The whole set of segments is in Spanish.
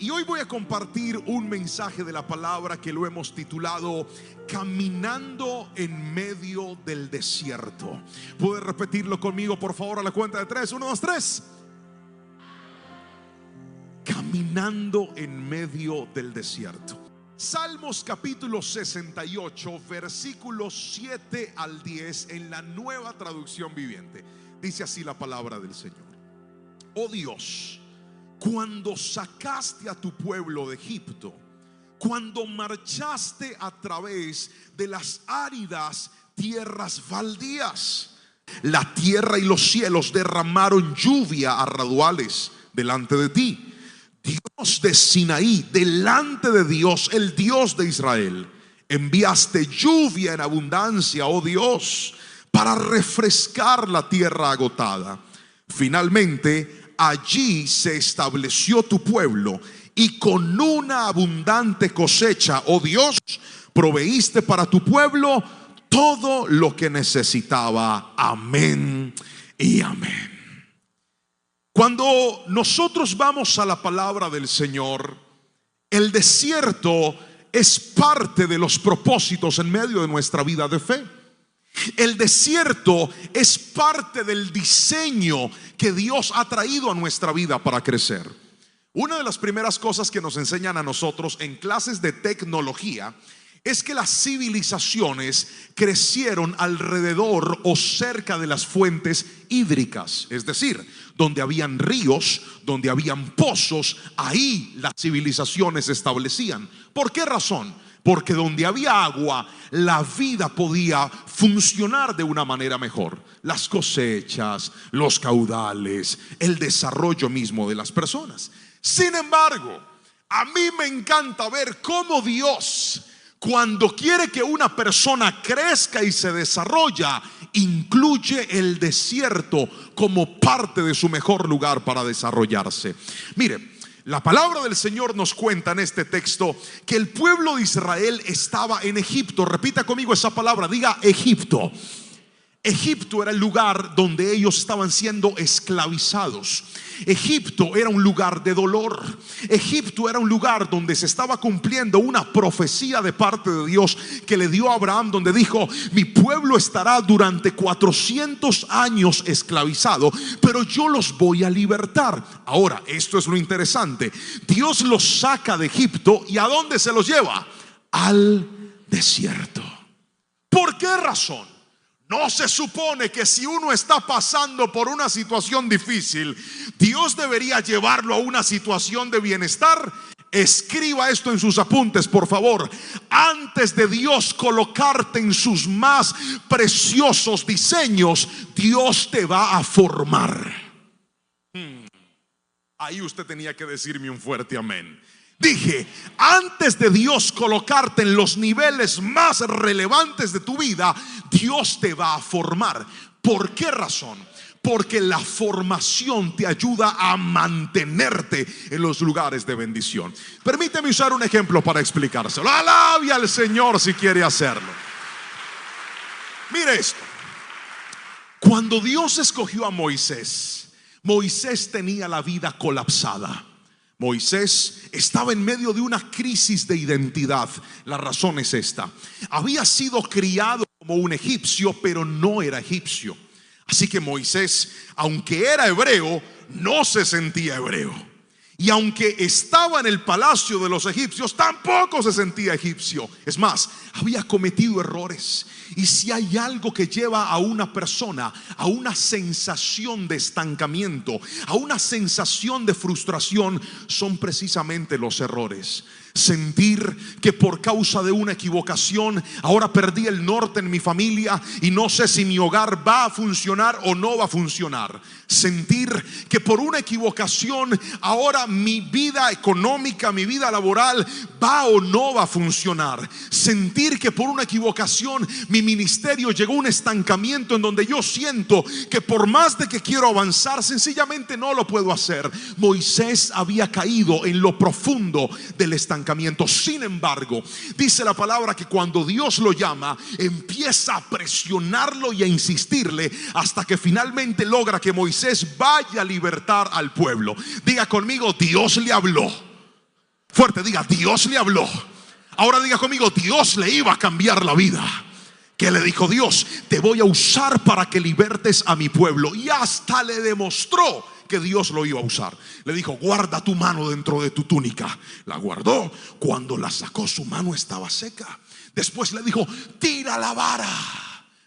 Y hoy voy a compartir un mensaje de la palabra que lo hemos titulado Caminando en medio del desierto. ¿Puedes repetirlo conmigo, por favor, a la cuenta de 3? 1, 2, 3. Caminando en medio del desierto. Salmos capítulo 68, versículos 7 al 10 en la Nueva Traducción Viviente. Dice así la palabra del Señor. Oh Dios, cuando sacaste a tu pueblo de Egipto, cuando marchaste a través de las áridas tierras baldías, la tierra y los cielos derramaron lluvia a raudales delante de ti. Dios de Sinaí, delante de Dios, el Dios de Israel, enviaste lluvia en abundancia, oh Dios, para refrescar la tierra agotada. Finalmente, allí se estableció tu pueblo y con una abundante cosecha, oh Dios, proveíste para tu pueblo todo lo que necesitaba. Amén y amén. Cuando nosotros vamos a la palabra del Señor, el desierto es parte de los propósitos en medio de nuestra vida de fe. El desierto es parte del diseño que Dios ha traído a nuestra vida para crecer. Una de las primeras cosas que nos enseñan a nosotros en clases de tecnología es que las civilizaciones crecieron alrededor o cerca de las fuentes hídricas, es decir, donde habían ríos, donde habían pozos, ahí las civilizaciones se establecían. ¿Por qué razón? Porque donde había agua, la vida podía funcionar de una manera mejor. Las cosechas, los caudales, el desarrollo mismo de las personas. Sin embargo, a mí me encanta ver cómo Dios, cuando quiere que una persona crezca y se desarrolla, incluye el desierto como parte de su mejor lugar para desarrollarse. Mire, la palabra del Señor nos cuenta en este texto que el pueblo de Israel estaba en Egipto. Repita conmigo esa palabra, diga Egipto. Egipto era el lugar donde ellos estaban siendo esclavizados. Egipto era un lugar de dolor. Egipto era un lugar donde se estaba cumpliendo una profecía de parte de Dios que le dio a Abraham, donde dijo: mi pueblo estará durante 400 años esclavizado, pero yo los voy a libertar. Ahora, esto es lo interesante. Dios los saca de Egipto, ¿y a dónde se los lleva? Al desierto. ¿Por qué razón? No se supone que si uno está pasando por una situación difícil, Dios debería llevarlo a una situación de bienestar. Escriba esto en sus apuntes, por favor. Antes de Dios colocarte en sus más preciosos diseños, Dios te va a formar. Ahí usted tenía que decirme un fuerte amén. Dije, antes de Dios colocarte en los niveles más relevantes de tu vida, Dios te va a formar. ¿Por qué razón? Porque la formación te ayuda a mantenerte en los lugares de bendición. Permíteme usar un ejemplo para explicárselo. Alabe al Señor si quiere hacerlo. Mire esto. Cuando Dios escogió a Moisés, Moisés tenía la vida colapsada. Moisés estaba en medio de una crisis de identidad. La razón es esta: había sido criado como un egipcio, pero no era egipcio. Así que Moisés, aunque era hebreo, no se sentía hebreo. Y aunque estaba en el palacio de los egipcios, tampoco se sentía egipcio. Es más, había cometido errores. Y si hay algo que lleva a una persona a una sensación de estancamiento, a una sensación de frustración, son precisamente los errores. Sentir que por causa de una equivocación ahora perdí el norte en mi familia y no sé si mi hogar va a funcionar o no va a funcionar. Sentir que por una equivocación ahora mi vida económica, mi vida laboral va o no va a funcionar. Sentir que por una equivocación mi ministerio llegó a un estancamiento en donde yo siento que por más de que quiero avanzar, sencillamente no lo puedo hacer. Moisés había caído en lo profundo del estancamiento. Sin embargo, dice la palabra que cuando Dios lo llama, empieza a presionarlo y a insistirle hasta que finalmente logra que Moisés vaya a libertar al pueblo. Diga conmigo, Dios le habló. Fuerte, diga, Dios le habló. Ahora diga conmigo, Dios le iba a cambiar la vida. ¿Qué le dijo Dios? Te voy a usar para que libertes a mi pueblo. Y hasta le demostró que Dios lo iba a usar. Le dijo, guarda tu mano dentro de tu túnica. La guardó. Cuando la sacó, su mano estaba seca. Después le dijo, tira la vara.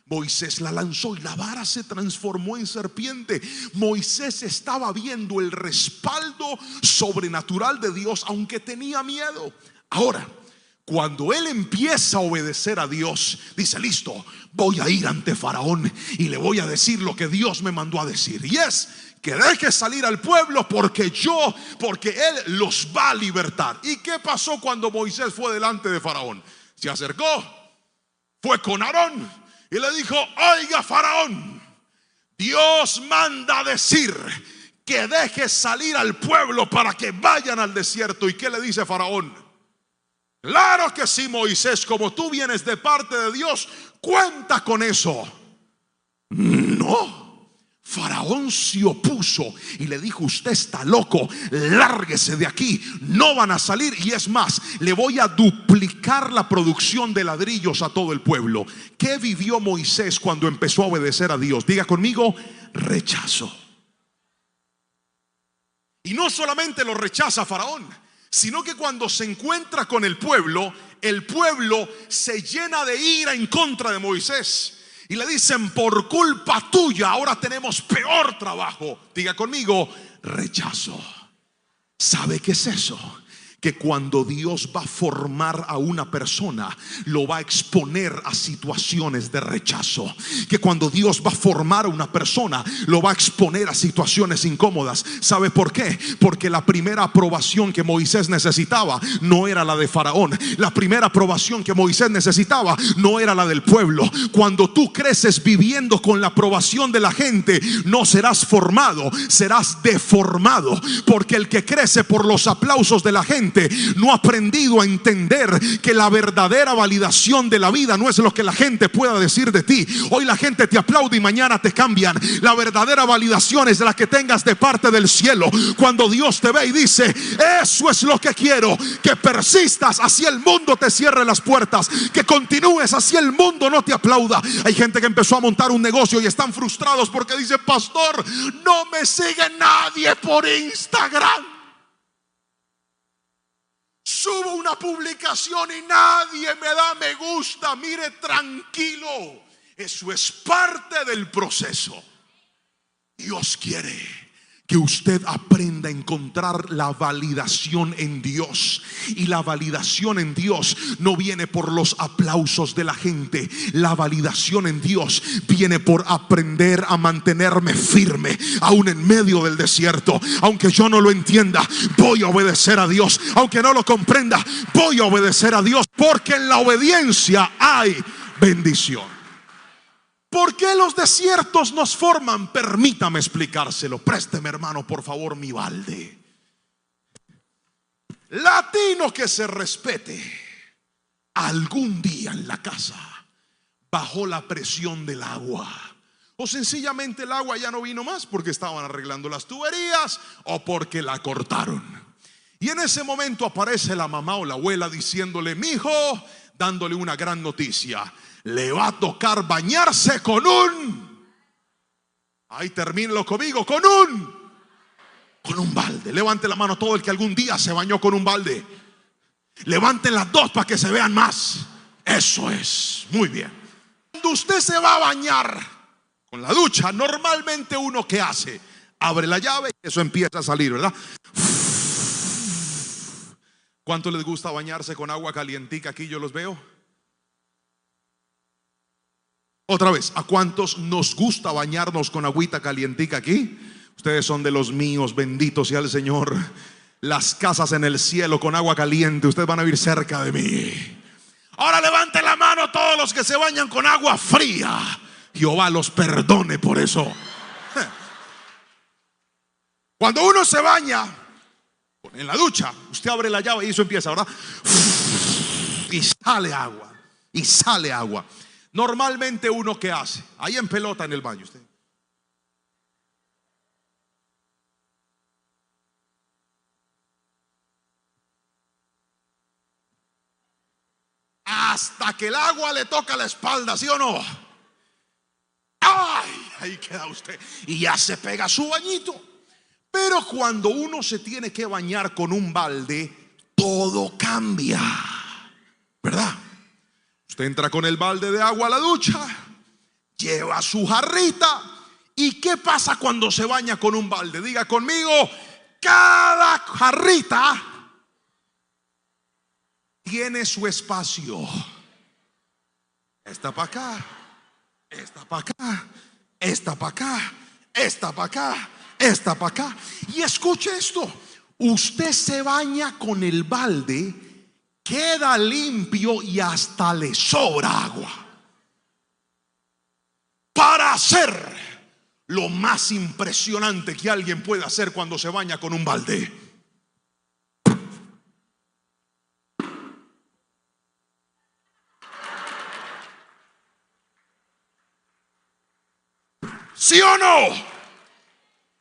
Moisés la lanzó y la vara se transformó en serpiente. Moisés estaba viendo el respaldo sobrenatural de Dios, aunque tenía miedo. Ahora, cuando él empieza a obedecer a Dios, dice, listo, voy a ir ante Faraón y le voy a decir lo que Dios me mandó a decir. Y es que deje salir al pueblo porque él los va a libertar. ¿Y qué pasó cuando Moisés fue delante de Faraón? Se acercó, fue con Aarón y le dijo, oiga Faraón, Dios manda a decir que deje salir al pueblo para que vayan al desierto. ¿Y qué le dice Faraón? Claro que sí, Moisés, como tú vienes de parte de Dios, cuenta con eso. No. Faraón se opuso y le dijo, usted está loco, lárguese de aquí, no van a salir. Y es más, le voy a duplicar la producción de ladrillos a todo el pueblo. ¿Qué vivió Moisés cuando empezó a obedecer a Dios? Diga conmigo, rechazo. Y no solamente lo rechaza Faraón, sino que cuando se encuentra con el pueblo se llena de ira en contra de Moisés. Y le dicen, por culpa tuya ahora tenemos peor trabajo. Diga conmigo, rechazo. ¿Sabe qué es eso? Que cuando Dios va a formar a una persona, lo va a exponer a situaciones de rechazo. Que cuando Dios va a formar a una persona, lo va a exponer a situaciones incómodas. ¿Sabe por qué? Porque la primera aprobación que Moisés necesitaba no era la de Faraón. La primera aprobación que Moisés necesitaba no era la del pueblo. Cuando tú creces viviendo con la aprobación de la gente, no serás formado, serás deformado. Porque el que crece por los aplausos de la gente no ha aprendido a entender que la verdadera validación de la vida no es lo que la gente pueda decir de ti. Hoy la gente te aplaude y mañana te cambian. La verdadera validación es la que tengas de parte del cielo. Cuando Dios te ve y dice, eso es lo que quiero, que persistas así el mundo te cierre las puertas, que continúes así el mundo no te aplauda. Hay gente que empezó a montar un negocio y están frustrados porque dice, pastor, no me sigue nadie por Instagram. Subo una publicación y nadie me da me gusta. Mire, tranquilo, eso es parte del proceso. Dios quiere que usted aprenda a encontrar la validación en Dios. Y la validación en Dios no viene por los aplausos de la gente. La validación en Dios viene por aprender a mantenerme firme aún en medio del desierto. Aunque yo no lo entienda, voy a obedecer a Dios. Aunque no lo comprenda, voy a obedecer a Dios, porque en la obediencia hay bendición. ¿Por qué los desiertos nos forman? Permítame explicárselo. Présteme, hermano, por favor, mi balde. Latino que se respete, algún día en la casa bajó la presión del agua, o sencillamente el agua ya no vino más porque estaban arreglando las tuberías o porque la cortaron. Y en ese momento aparece la mamá o la abuela diciéndole, mijo, dándole una gran noticia: le va a tocar bañarse con ahí termínelo conmigo, con un balde. Levante la mano todo el que algún día se bañó con un balde. Levanten las dos para que se vean más. Eso es, muy bien. Cuando usted se va a bañar con la ducha, normalmente uno, ¿qué hace? Abre la llave y eso empieza a salir, ¿verdad? ¿Cuánto les gusta bañarse con agua calientica? Aquí yo los veo. Otra vez, ¿a cuántos nos gusta bañarnos con agüita calientica aquí? Ustedes son de los míos, bendito sea el Señor. Las casas en el cielo con agua caliente, ustedes van a vivir cerca de mí. Ahora levanten la mano todos los que se bañan con agua fría. Jehová los perdone por eso. Cuando uno se baña en la ducha, usted abre la llave y eso empieza, ¿verdad? Y sale agua, y sale agua. Normalmente uno, ¿qué hace? Ahí en pelota en el baño usted. hasta que el agua le toca la espalda, ¿sí o no? ¡Ay! Ahí queda usted y ya se pega su bañito. Pero cuando uno se tiene que bañar con un balde, todo cambia, ¿verdad? Usted entra con el balde de agua a la ducha, lleva su jarrita. ¿Y qué pasa cuando se baña con un balde? Diga conmigo, cada jarrita tiene su espacio. Esta para acá, esta para acá, esta para acá, esta para acá, esta para acá. Y escuche esto, usted se baña con el balde, queda limpio y hasta le sobra agua para hacer lo más impresionante que alguien puede hacer cuando se baña con un balde. ¿Sí o no?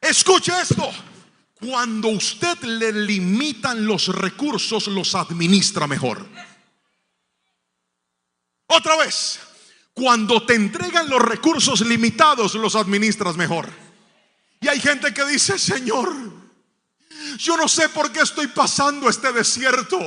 Escuche esto. Cuando usted le limitan los recursos, los administra mejor. Otra vez. Cuando te entregan los recursos limitados, los administras mejor. Y hay gente que dice: Señor, yo no sé por qué estoy pasando este desierto.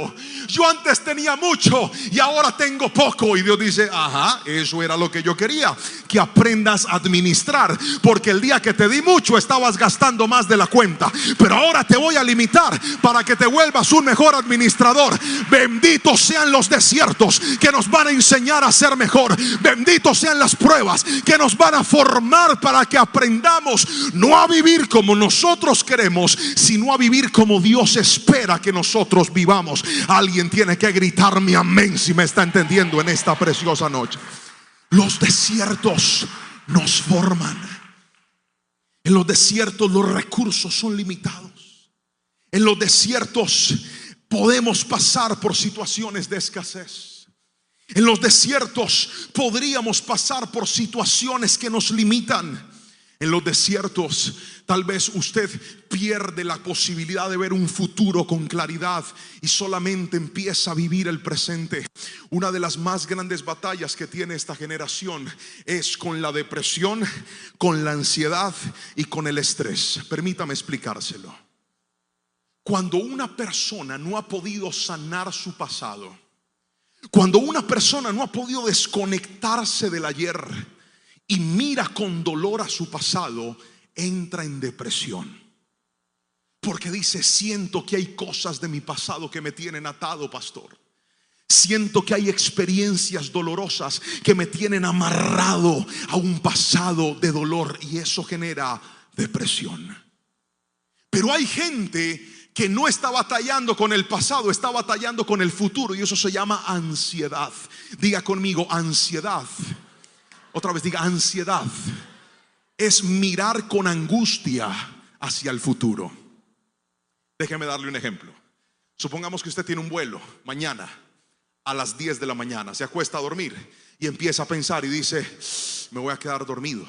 Yo antes tenía mucho y ahora tengo poco. Y Dios dice: ajá, eso era lo que yo quería, que aprendas a administrar. Porque el día que te di mucho estabas gastando más de la cuenta, pero ahora te voy a limitar para que te vuelvas un mejor administrador. Benditos sean los desiertos que nos van a enseñar a ser mejor. Benditos sean las pruebas que nos van a formar para que aprendamos no a vivir como nosotros queremos, sino a vivir como Dios espera que nosotros vivamos. Alguien tiene que gritarme amén si me está entendiendo en esta preciosa noche. Los desiertos nos forman. En los desiertos los recursos son limitados. En los desiertos podemos pasar por situaciones de escasez. En los desiertos podríamos pasar por situaciones que nos limitan. En los desiertos tal vez usted pierde la posibilidad de ver un futuro con claridad y solamente empieza a vivir el presente. Una de las más grandes batallas que tiene esta generación es con la depresión, con la ansiedad y con el estrés. Permítame explicárselo. Cuando una persona no ha podido sanar su pasado, cuando una persona no ha podido desconectarse del ayer y mira con dolor a su pasado, entra en depresión. Porque dice: siento que hay cosas de mi pasado que me tienen atado, pastor. Siento que hay experiencias dolorosas que me tienen amarrado a un pasado de dolor, y eso genera depresión. Pero hay gente que no está batallando con el pasado, está batallando con el futuro, y eso se llama ansiedad. Diga conmigo, ansiedad. Otra vez diga, ansiedad es mirar con angustia hacia el futuro. Déjeme darle un ejemplo. Supongamos que usted tiene un vuelo mañana a las 10 de la mañana. Se acuesta a dormir y empieza a pensar y dice: me voy a quedar dormido,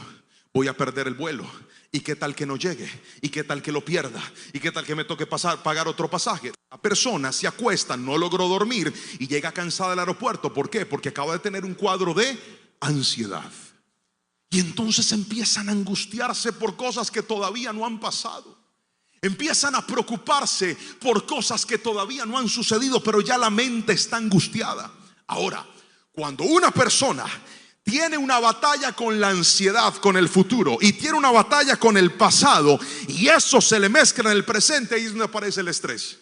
voy a perder el vuelo. ¿Y qué tal que no llegue? ¿Y qué tal que lo pierda? ¿Y qué tal que me toque pagar otro pasaje? La persona se acuesta, no logró dormir y llega cansada al aeropuerto. ¿Por qué? Porque acaba de tener un cuadro de ansiedad. Y entonces empiezan a angustiarse por cosas que todavía no han pasado. Empiezan a preocuparse por cosas que todavía no han sucedido, pero ya la mente está angustiada. Ahora, cuando una persona tiene una batalla con la ansiedad, con el futuro, y tiene una batalla con el pasado, y eso se le mezcla en el presente, ahí es donde aparece el estrés,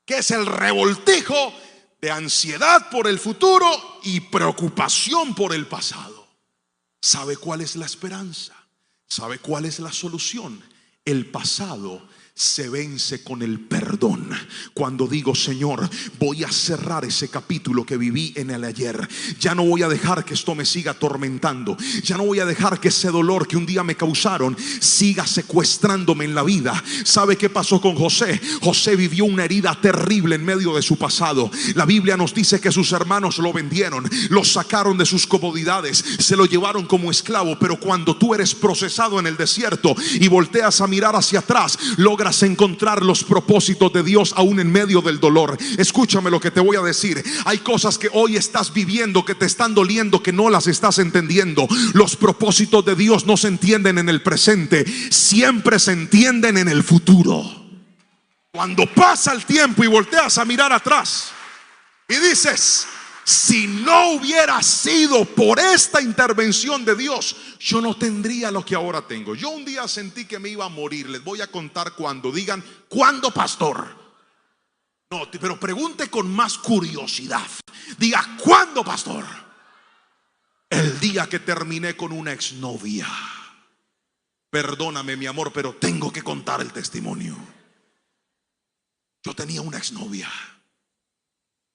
que es el revoltijo de ansiedad por el futuro y preocupación por el pasado. ¿Sabe cuál es la esperanza? ¿Sabe cuál es la solución? El pasado se vence con el perdón. Cuando digo: Señor, voy a cerrar ese capítulo que viví en el ayer. Ya no voy a dejar que esto me siga atormentando. Ya no voy a dejar que ese dolor que un día me causaron siga secuestrándome en la vida. ¿Sabe qué pasó con José? José vivió una herida terrible en medio de su pasado. La Biblia nos dice que sus hermanos lo vendieron, lo sacaron de sus comodidades, se lo llevaron como esclavo. Pero cuando tú eres procesado en el desierto y volteas a mirar hacia atrás, logras encontrar los propósitos de Dios aún en en medio del dolor. Escúchame lo que te voy a decir. Hay cosas que hoy estás viviendo que te están doliendo, que no las estás entendiendo. Los propósitos de Dios no se entienden en el presente, siempre se entienden en el futuro. Cuando pasa el tiempo y volteas a mirar atrás y dices: si no hubiera sido por esta intervención de Dios, yo no tendría lo que ahora tengo. Yo un día sentí que me iba a morir. Les voy a contar cuándo. Digan: ¿cuándo, pastor? No, pero pregunte con más curiosidad. Diga: ¿cuándo, pastor? El día que terminé con una exnovia. Perdóname, mi amor, pero tengo que contar el testimonio. Yo tenía una exnovia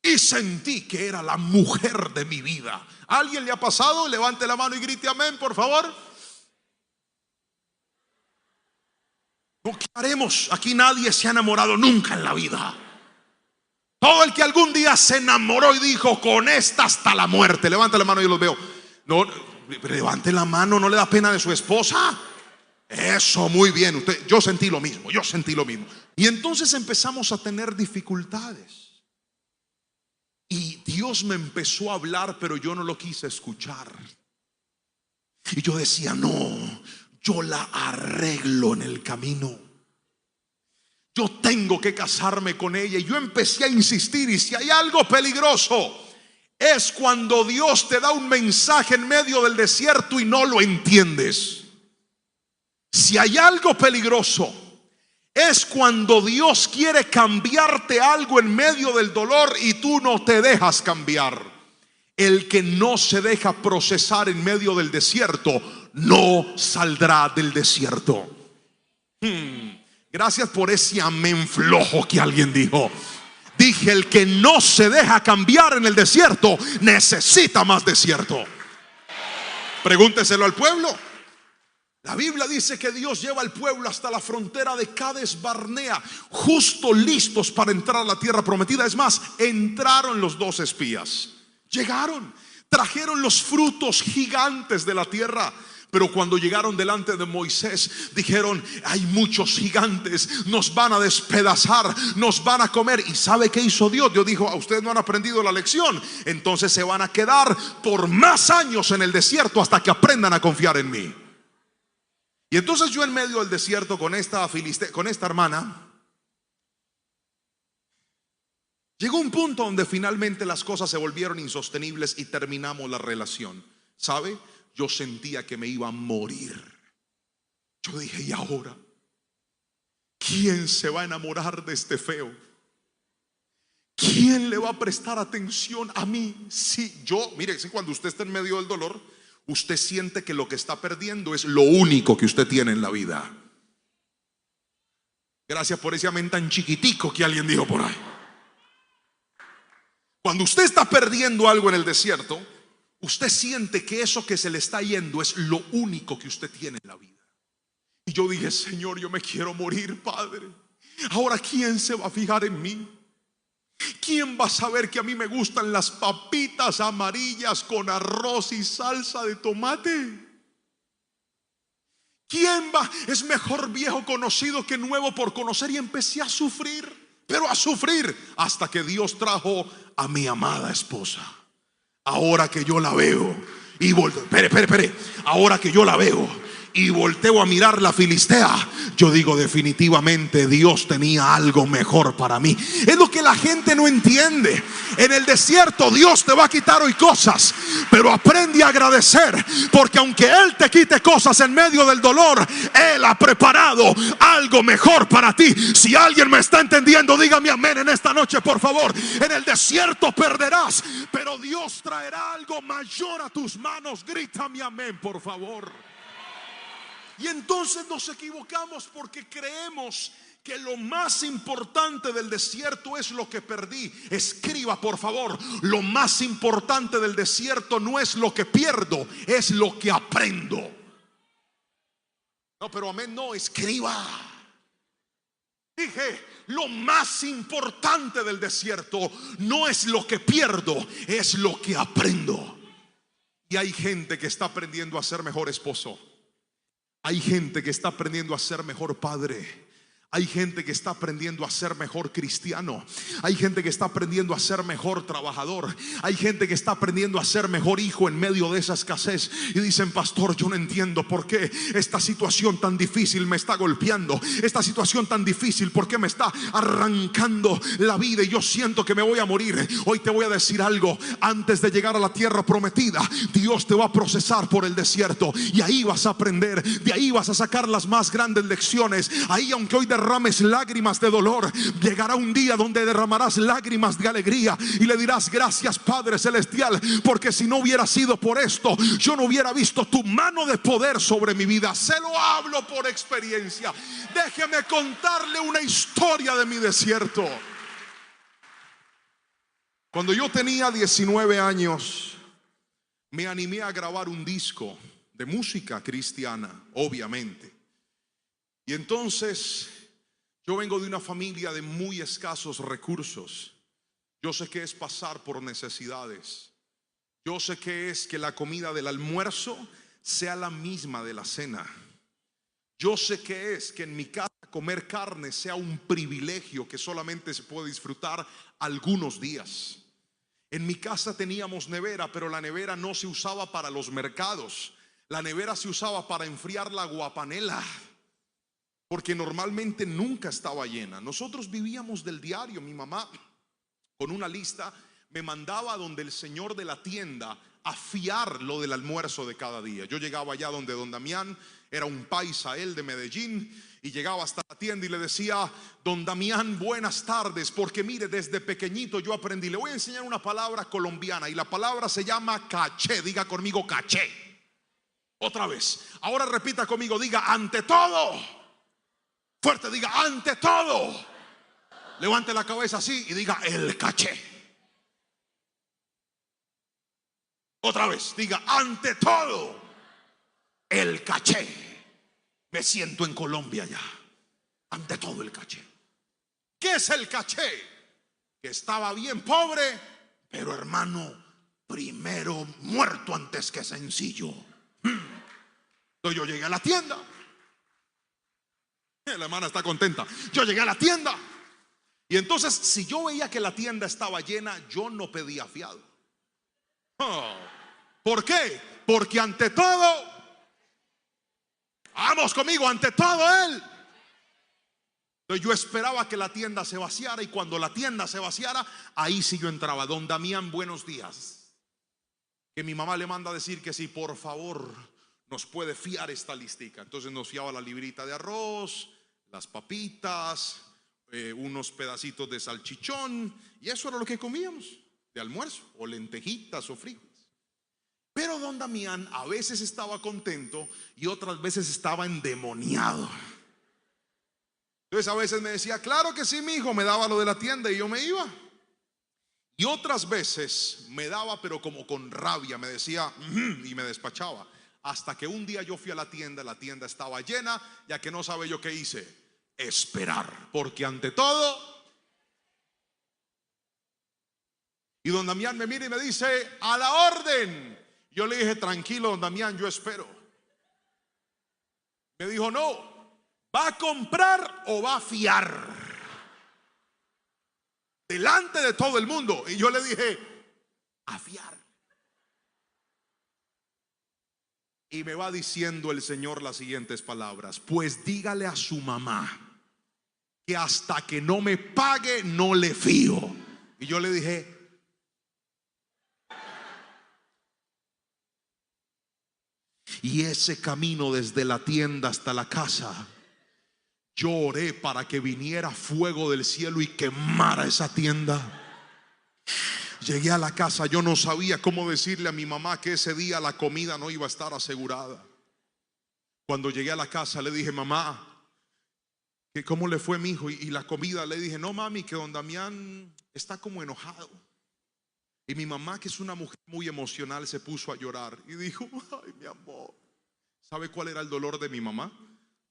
y sentí que era la mujer de mi vida. ¿A alguien le ha pasado? Levante la mano y grite amén, por favor. ¿Qué haremos? Aquí nadie se ha enamorado nunca en la vida. Todo el que algún día se enamoró y dijo: con esta hasta la muerte. Levante la mano, yo los veo. No, levante la mano, ¿no le da pena de su esposa? Eso, muy bien. Yo sentí lo mismo, Y entonces empezamos a tener dificultades. Y Dios me empezó a hablar, pero yo no lo quise escuchar. Y yo decía: no, yo la arreglo en el camino. Yo tengo que casarme con ella. Y yo empecé a insistir. Y si hay algo peligroso, es cuando Dios te da un mensaje en medio del desierto y no lo entiendes. Si hay algo peligroso, es cuando Dios quiere cambiarte algo en medio del dolor y tú no te dejas cambiar. El que no se deja procesar en medio del desierto no saldrá del desierto. Gracias por ese amén flojo que alguien dijo. Dije: el que no se deja cambiar en el desierto necesita más desierto. Pregúnteselo al pueblo. La Biblia dice que Dios lleva al pueblo hasta la frontera de Cades Barnea, justo listos para entrar a la tierra prometida. Es más, entraron los 2 espías. Llegaron, trajeron los frutos gigantes de la tierra. Pero cuando llegaron delante de Moisés, dijeron: hay muchos gigantes, nos van a despedazar, nos van a comer. ¿Y sabe qué hizo Dios? Dios dijo: a ustedes no han aprendido la lección, entonces se van a quedar por más años en el desierto hasta que aprendan a confiar en mí. Y entonces yo en medio del desierto con esta hermana, llegó un punto donde finalmente las cosas se volvieron insostenibles y terminamos la relación. ¿Sabe? Yo sentía que me iba a morir. Yo dije: ¿y ahora? ¿Quién se va a enamorar de este feo? ¿Quién le va a prestar atención a mí? Mire, cuando usted está en medio del dolor, usted siente que lo que está perdiendo es lo único que usted tiene en la vida. Gracias por ese amén tan chiquitico que alguien dijo por ahí. Cuando usted está perdiendo algo en el desierto, usted siente que eso que se le está yendo es lo único que usted tiene en la vida. Y yo dije: Señor, yo me quiero morir, Padre. Ahora, ¿quién se va a fijar en mí? ¿Quién va a saber que a mí me gustan las papitas amarillas con arroz y salsa de tomate? ¿Quién va? Es mejor viejo conocido que nuevo por conocer. Y empecé a sufrir, pero a sufrir, hasta que Dios trajo a mi amada esposa. Ahora que yo la veo y ahora que yo la veo y volteo a mirar la filistea, yo digo: definitivamente Dios tenía algo mejor para mí. Es lo que la gente no entiende. En el desierto Dios te va a quitar hoy cosas, pero aprende a agradecer, porque aunque Él te quite cosas en medio del dolor, Él ha preparado algo mejor para ti. Si alguien me está entendiendo, dígame amén en esta noche, por favor. En el desierto perderás, pero Dios traerá algo mayor a tus manos. Grítame amén, por favor. Y entonces nos equivocamos porque creemos que lo más importante del desierto es lo que perdí. Escriba, por favor: lo más importante del desierto no es lo que pierdo, es lo que aprendo. No, pero amén no, escriba. Dije: lo más importante del desierto no es lo que pierdo, es lo que aprendo. Y hay gente que está aprendiendo a ser mejor esposo. Hay gente que está aprendiendo a ser mejor padre. Hay gente que está aprendiendo a ser mejor cristiano. Hay gente que está aprendiendo a ser mejor trabajador. Hay gente que está aprendiendo a ser mejor hijo en medio de esa escasez. Y dicen: pastor, yo no entiendo por qué esta situación tan difícil me está golpeando. Esta situación tan difícil, ¿por qué me está arrancando la vida? Y yo siento que me voy a morir. Hoy te voy a decir algo: antes de llegar a la tierra prometida, Dios te va a procesar por el desierto. Y ahí vas a aprender. De ahí vas a sacar las más grandes lecciones. Ahí, aunque hoy derrames lágrimas de dolor, llegará un día donde derramarás lágrimas de alegría y le dirás: gracias, Padre Celestial, porque si no hubiera sido por esto, yo no hubiera visto tu mano de poder sobre mi vida. Se lo hablo por experiencia. Déjeme contarle una historia de mi desierto. Cuando yo tenía 19 años, me animé a grabar un disco de música cristiana, obviamente. Y entonces, yo vengo de una familia de muy escasos recursos. Yo sé que es pasar por necesidades. Yo sé que es que la comida del almuerzo sea la misma de la cena. Yo sé que es que en mi casa comer carne sea un privilegio que solamente se puede disfrutar algunos días. En mi casa teníamos nevera, pero la nevera no se usaba para los mercados. La nevera se usaba para enfriar la guapanela, porque normalmente nunca estaba llena. Nosotros vivíamos del diario. Mi mamá, con una lista, me mandaba donde el señor de la tienda a fiar lo del almuerzo de cada día. Yo llegaba allá donde don Damián, era un paisa él de Medellín, y llegaba hasta la tienda y le decía: don Damián, buenas tardes, porque mire, desde pequeñito yo aprendí. Le voy a enseñar una palabra colombiana y la palabra se llama caché. Diga conmigo: caché. Otra vez, ahora repita conmigo, diga: ante todo. Fuerte, diga: ante todo. Levante la cabeza así y diga: el caché. Otra vez, diga: ante todo, el caché. Me siento en Colombia ya. Ante todo, el caché. ¿Qué es el caché? Que estaba bien pobre, pero hermano, primero muerto antes que sencillo. Entonces yo llegué a la tienda. La hermana está contenta. Yo llegué a la tienda y entonces, si yo veía que la tienda estaba llena, yo no pedía fiado. ¿Por qué? Porque ante todo, vamos conmigo, ante todo Él. Entonces yo esperaba que la tienda se vaciara, y cuando la tienda se vaciara, ahí sí yo entraba. Don Damián, buenos días. Que mi mamá le manda a decir que si por favor nos puede fiar esta listica. Entonces nos fiaba la librita de arroz, las papitas, unos pedacitos de salchichón, y eso era lo que comíamos de almuerzo, o lentejitas o frijoles. Pero don Damián a veces estaba contento y otras veces estaba endemoniado. Entonces a veces me decía: claro que sí, mi hijo, me daba lo de la tienda y yo me iba. Y otras veces me daba, pero como con rabia, me decía y me despachaba. Hasta que un día yo fui a la tienda estaba llena, ya que no sabe yo qué hice: esperar, porque ante todo. Y don Damián me mira y me dice: a la orden. Yo le dije: tranquilo, don Damián, yo espero. Me dijo: no, ¿va a comprar o va a fiar? Delante de todo el mundo. Y yo le dije: a fiar. Y me va diciendo el Señor las siguientes palabras: pues dígale a su mamá que hasta que no me pague no le fío. Y yo le dije: y ese camino desde la tienda hasta la casa, yo oré para que viniera fuego del cielo y quemara esa tienda. Llegué a la casa, yo no sabía cómo decirle a mi mamá que ese día la comida no iba a estar asegurada. Cuando llegué a la casa le dije: mamá, que cómo le fue mi hijo y la comida. Le dije: no, mami, que don Damián está como enojado. Y mi mamá, que es una mujer muy emocional, se puso a llorar y dijo: ay, mi amor. ¿Sabe cuál era el dolor de mi mamá?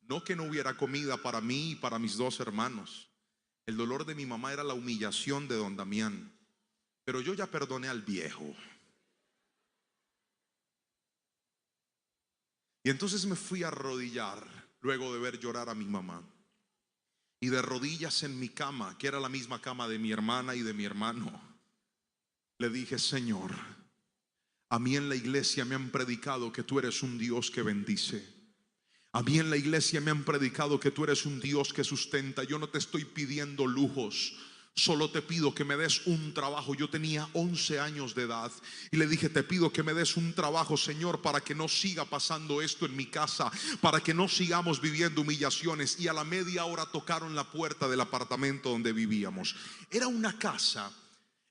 No que no hubiera comida para mí y para mis dos hermanos. El dolor de mi mamá era la humillación de don Damián. Pero yo ya perdoné al viejo. Y entonces me fui a arrodillar luego de ver llorar a mi mamá. Y de rodillas en mi cama, que era la misma cama de mi hermana y de mi hermano, le dije: Señor, a mí en la iglesia me han predicado que tú eres un Dios que bendice. A mí en la iglesia me han predicado que tú eres un Dios que sustenta. Yo no te estoy pidiendo lujos, solo te pido que me des un trabajo. Yo tenía 11 años de edad y le dije: te pido que me des un trabajo, Señor, para que no siga pasando esto en mi casa, para que no sigamos viviendo humillaciones. Y a la media hora tocaron la puerta del apartamento donde vivíamos. Era una casa,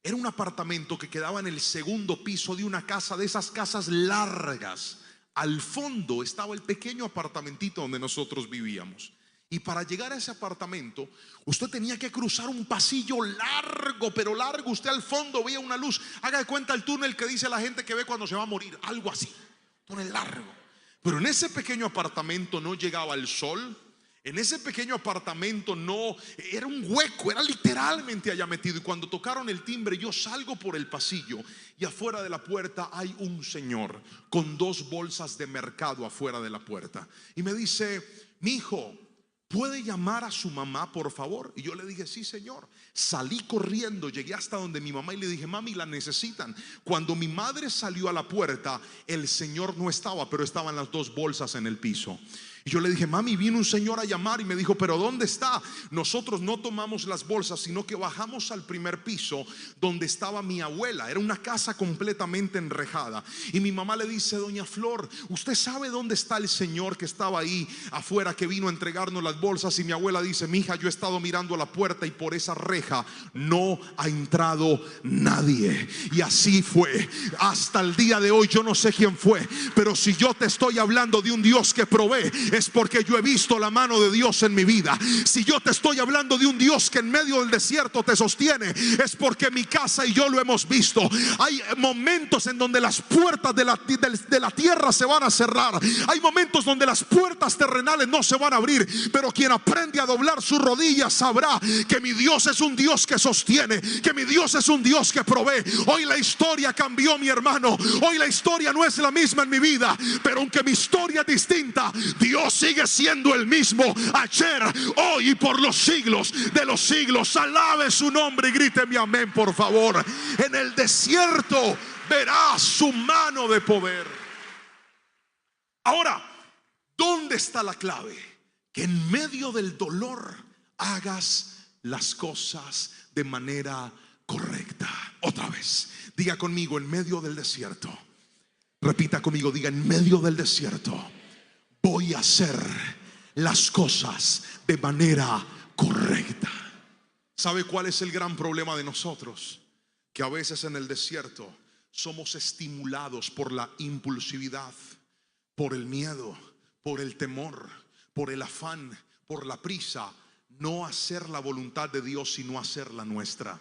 era un apartamento que quedaba en el segundo piso de una casa, de esas casas largas. Al fondo estaba el pequeño apartamentito donde nosotros vivíamos. Y para llegar a ese apartamento, usted tenía que cruzar un pasillo largo, pero largo. Usted al fondo veía una luz. Haga de cuenta el túnel que dice la gente que ve cuando se va a morir, algo así, túnel largo. Pero en ese pequeño apartamento no llegaba el sol. En ese pequeño apartamento no, era un hueco, era literalmente allá metido. Y cuando tocaron el timbre, yo salgo por el pasillo y afuera de la puerta hay un señor con 2 bolsas de mercado afuera de la puerta. Y me dice: mi hijo, ¿puede llamar a su mamá, por favor? Y yo le dije: sí, señor. Salí corriendo, llegué hasta donde mi mamá y le dije: mami, la necesitan. Cuando mi madre salió a la puerta, el señor no estaba, pero estaban las 2 bolsas en el piso. Y yo le dije: mami, vino un señor a llamar. Y me dijo: pero ¿dónde está? Nosotros no tomamos las bolsas, sino que bajamos al primer piso donde estaba mi abuela. Era una casa completamente enrejada. Y mi mamá le dice: doña Flor, ¿usted sabe dónde está el señor que estaba ahí afuera, que vino a entregarnos las bolsas? Y mi abuela dice: mija, yo he estado mirando a la puerta y por esa reja no ha entrado nadie. Y así fue hasta el día de hoy. Yo no sé quién fue, pero si yo te estoy hablando de un Dios que provee, es porque yo he visto la mano de Dios en mi vida. Si yo te estoy hablando de un Dios que en medio del desierto te sostiene, es porque mi casa y yo lo hemos visto. Hay momentos en donde las puertas de la tierra se van a cerrar. Hay momentos donde las puertas terrenales no se van a abrir, pero quien aprende a doblar sus rodillas sabrá que mi Dios es un Dios que sostiene, que mi Dios es un Dios que provee. Hoy la historia cambió, mi hermano. Hoy la historia no es la misma en mi vida, pero aunque mi historia es distinta, Dios sigue siendo el mismo ayer, hoy y por los siglos de los siglos. Alabe su nombre y gríteme amén, por favor. En el desierto verás su mano de poder. Ahora, ¿dónde está la clave? Que en medio del dolor hagas las cosas de manera correcta. Otra vez, diga conmigo: en medio del desierto. Repita conmigo, diga: en medio del desierto voy a hacer las cosas de manera correcta. ¿Sabe cuál es el gran problema de nosotros? Que a veces en el desierto somos estimulados por la impulsividad, por el miedo, por el temor, por el afán, por la prisa. No hacer la voluntad de Dios, sino hacer la nuestra.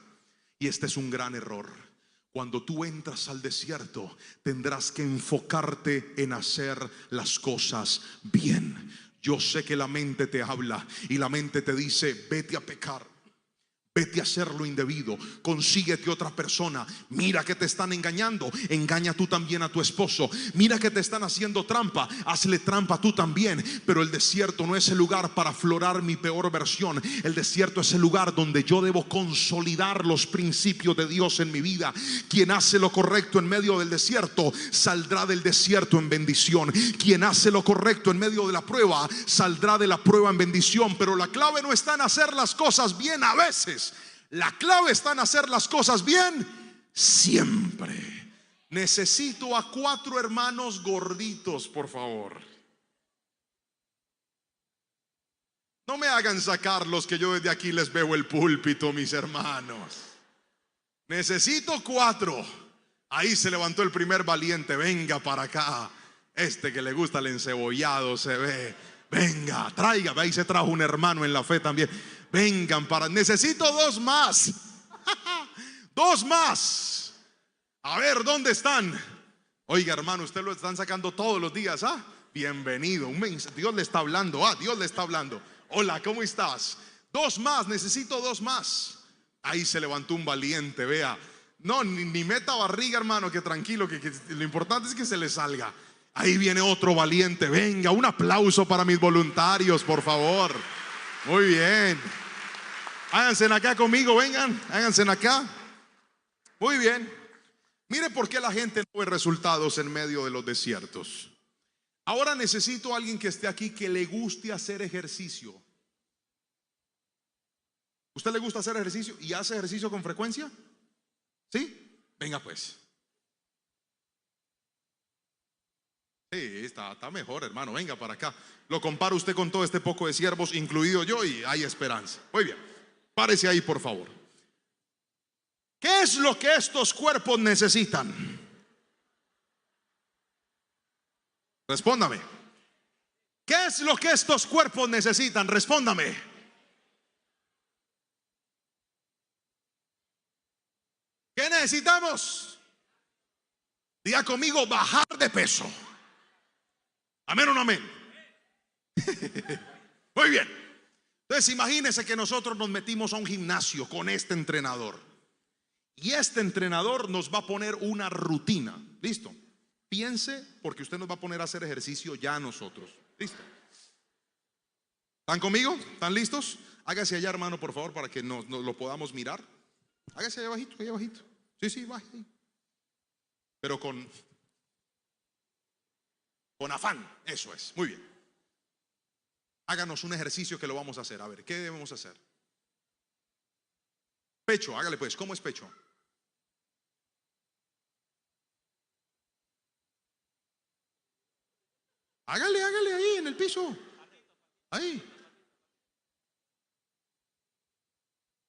Y este es un gran error. Cuando tú entras al desierto, tendrás que enfocarte en hacer las cosas bien. Yo sé que la mente te habla y la mente te dice: vete a pecar, vete a hacer lo indebido, consíguete otra persona. Mira que te están engañando, engaña tú también a tu esposo. Mira que te están haciendo trampa, hazle trampa tú también. Pero el desierto no es el lugar para aflorar mi peor versión. El desierto es el lugar donde yo debo consolidar los principios de Dios en mi vida. Quien hace lo correcto en medio del desierto saldrá del desierto en bendición. Quien hace lo correcto en medio de la prueba saldrá de la prueba en bendición. Pero la clave no está en hacer las cosas bien a veces. La clave está en hacer las cosas bien siempre. Necesito a 4 hermanos gorditos, por favor. No me hagan sacarlos, que yo desde aquí les veo el púlpito, mis hermanos. Necesito 4. Ahí se levantó el primer valiente. Venga para acá. Este que le gusta el encebollado se ve. Venga, traiga. Ahí se trajo un hermano en la fe también. Vengan para. Necesito 2 más. 2 más. A ver, ¿dónde están? Oiga, hermano, usted lo están sacando todos los días, ¿ah? Bienvenido. Dios le está hablando. Dios le está hablando. Hola, ¿cómo estás? 2 más, necesito 2 más. Ahí se levantó un valiente, vea. No, ni meta barriga, hermano, que tranquilo, que lo importante es que se le salga. Ahí viene otro valiente. Venga, un aplauso para mis voluntarios, por favor. Muy bien. Háganse acá conmigo, vengan, háganse acá. Muy bien. Mire por qué la gente no ve resultados en medio de los desiertos. Ahora necesito a alguien que esté aquí que le guste hacer ejercicio. ¿Usted le gusta hacer ejercicio y hace ejercicio con frecuencia? ¿Sí? Venga pues. Sí, está mejor, hermano. Venga para acá. Lo compara usted con todo este poco de siervos, incluido yo, y hay esperanza. Muy bien. Párese ahí, por favor. ¿Qué es lo que estos cuerpos necesitan? Respóndame. ¿Qué es lo que estos cuerpos necesitan? Respóndame. ¿Qué necesitamos? Diga conmigo, bajar de peso. Amén o no amén. Muy bien. Entonces imagínense que nosotros nos metimos a un gimnasio con este entrenador. Y este entrenador nos va a poner una rutina. ¿Listo? Piense, porque usted nos va a poner a hacer ejercicio ya a nosotros. ¿Listo? ¿Están conmigo? ¿Están listos? Hágase allá, hermano, por favor, para que nos lo podamos mirar. Hágase allá abajito, allá abajito. Sí, baje ahí. Pero con afán, eso es. Muy bien. Háganos un ejercicio que lo vamos a hacer. A ver, ¿qué debemos hacer? Pecho, hágale pues. ¿Cómo es pecho? Hágale ahí en el piso. Ahí.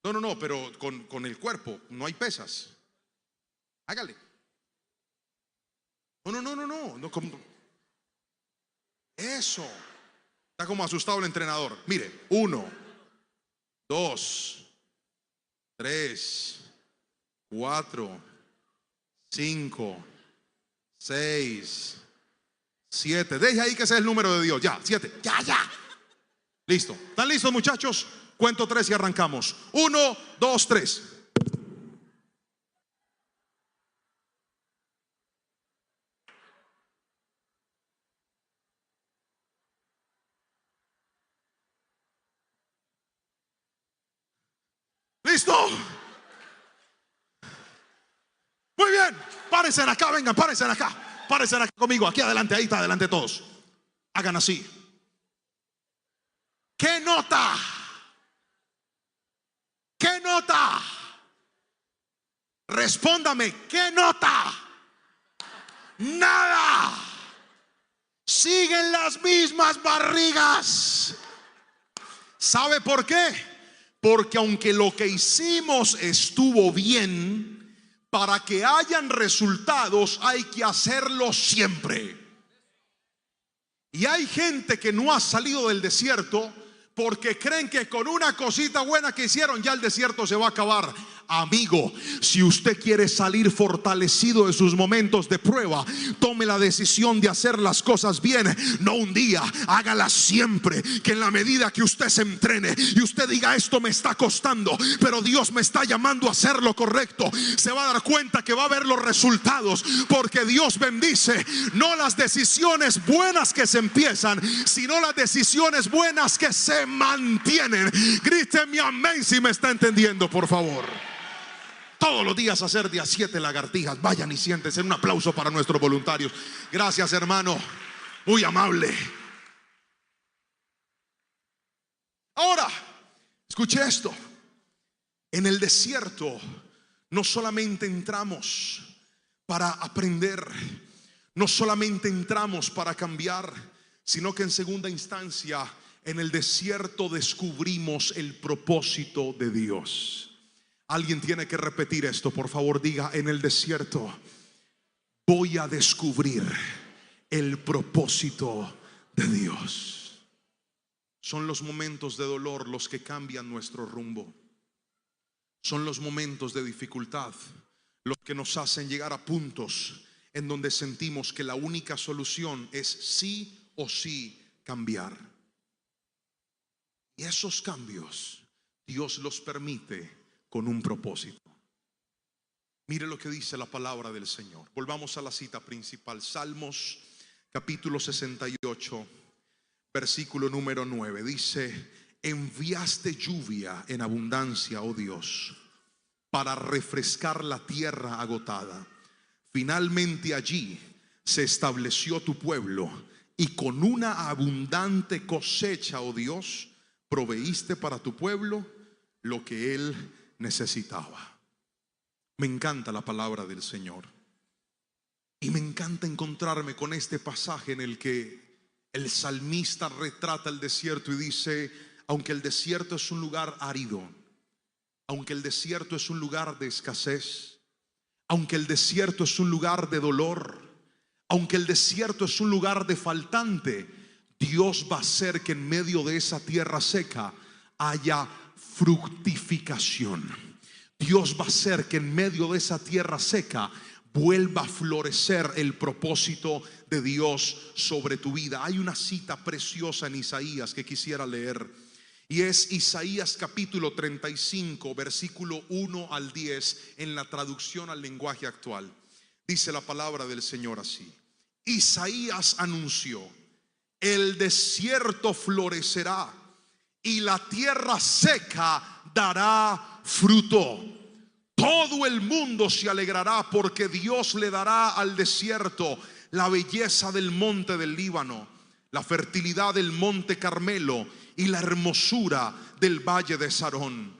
No, pero con el cuerpo, no hay pesas. Hágale. No, eso. Está como asustado el entrenador. Mire, 1, 2, 3, 4, 5, 6, 7. Deje ahí que ese es el número de Dios. Ya, 7. Ya. Listo. ¿Están listos, muchachos? Cuento 3 y arrancamos. 1, 2, 3. ¿Listo? Muy bien. Párense acá, vengan, párense acá. Párense acá conmigo, aquí adelante, ahí está, adelante todos. Hagan así. ¿Qué nota? ¿Qué nota? Respóndame, ¿qué nota? Nada. Siguen las mismas barrigas. ¿Sabe por qué? Porque aunque lo que hicimos estuvo bien, para que hayan resultados hay que hacerlo siempre. Y hay gente que no ha salido del desierto porque creen que con una cosita buena que hicieron ya el desierto se va a acabar. Amigo, si usted quiere salir fortalecido de sus momentos de prueba, tome la decisión de hacer las cosas bien, no un día, hágalas siempre. Que en la medida que usted se entrene y usted diga, esto me está costando, pero Dios me está llamando a hacer lo correcto, se va a dar cuenta que va a ver los resultados, porque Dios bendice no las decisiones buenas que se empiezan, sino las decisiones buenas que se mantienen. Gríteme amén si me está entendiendo, por favor. Todos los días hacer de a 7 lagartijas. Vayan y siéntense. Un aplauso para nuestros voluntarios. Gracias, hermano. Muy amable. Ahora, escuche esto. En el desierto no solamente entramos para aprender, no solamente entramos para cambiar, sino que en segunda instancia en el desierto descubrimos el propósito de Dios. Alguien tiene que repetir esto, por favor. Diga: en el desierto voy a descubrir el propósito de Dios. Son los momentos de dolor los que cambian nuestro rumbo. Son los momentos de dificultad los que nos hacen llegar a puntos en donde sentimos que la única solución es sí o sí cambiar. Y esos cambios Dios los permite con un propósito. Mire lo que dice la palabra del Señor. Volvamos a la cita principal. Salmos capítulo 68, versículo número 9. Dice: enviaste lluvia en abundancia, oh Dios, para refrescar la tierra agotada. Finalmente allí se estableció tu pueblo, y con una abundante cosecha, oh Dios, proveíste para tu pueblo lo que él necesitaba. Me encanta la palabra del Señor, y me encanta encontrarme con este pasaje en el que el salmista retrata el desierto y dice: aunque el desierto es un lugar árido, aunque el desierto es un lugar de escasez, aunque el desierto es un lugar de dolor, aunque el desierto es un lugar de faltante, Dios va a hacer que en medio de esa tierra seca haya fructificación. Dios va a hacer que en medio de esa tierra seca vuelva a florecer el propósito de Dios sobre tu vida. Hay una cita preciosa en Isaías que quisiera leer, y es Isaías capítulo 35, versículo 1 al 10, en la traducción al lenguaje actual. Dice la palabra del Señor así: Isaías anunció: el desierto florecerá y la tierra seca dará fruto. Todo el mundo se alegrará, porque Dios le dará al desierto la belleza del monte del Líbano, la fertilidad del monte Carmelo y la hermosura del valle de Sarón.